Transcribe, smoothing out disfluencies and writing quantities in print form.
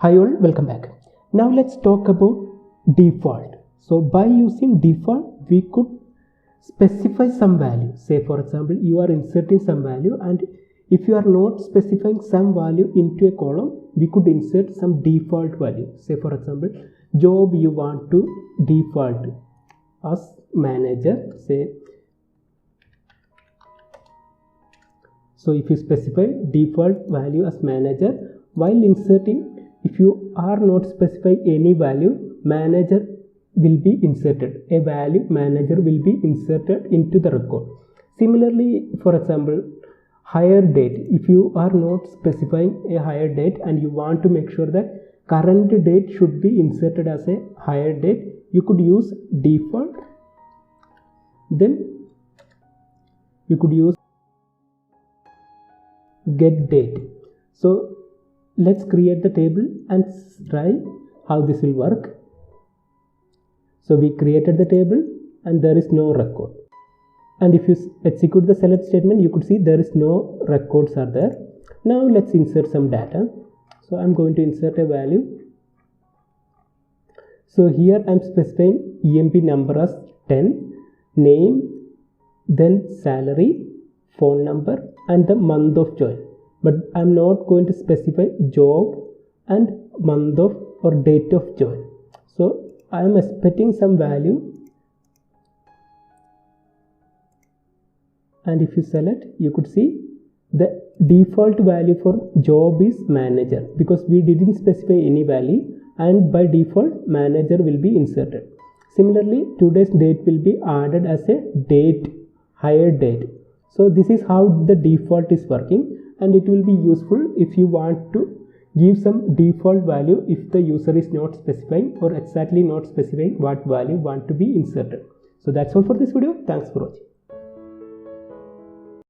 Hi all, welcome back. Now let's talk about default. So by using default, we could specify some value. Say for example, you are inserting some value, and if you are not specifying some value into a column, we could insert some default value. Say for example, job you want to default as manager, say. So if you specify default value as manager, while inserting, if you are not specifying any value, manager will be inserted. A value manager will be inserted into the record. Similarly, for example, hire date. If you are not specifying a hire date and you want to make sure that current date should be inserted as a hire date, you could use default. Then you could use get date. So let's create the table and try how this will work. So we created the table and there is no record. And if you execute the select statement, you could see there is no records are there. Now let's insert some data. So I'm going to insert a value. So here I'm specifying EMP number as 10, name, then salary, phone number, and the month of join. But I'm not going to specify job and month of or date of join. So I am expecting some value, and if you select, you could see the default value for job is manager because we didn't specify any value, and by default manager will be inserted. Similarly, today's date will be added as a date, hire date. So this is how the default is working, and it will be useful if you want to give some default value if the user is not specifying or exactly not specifying what value want to be inserted. So that's all for this video. Thanks for watching.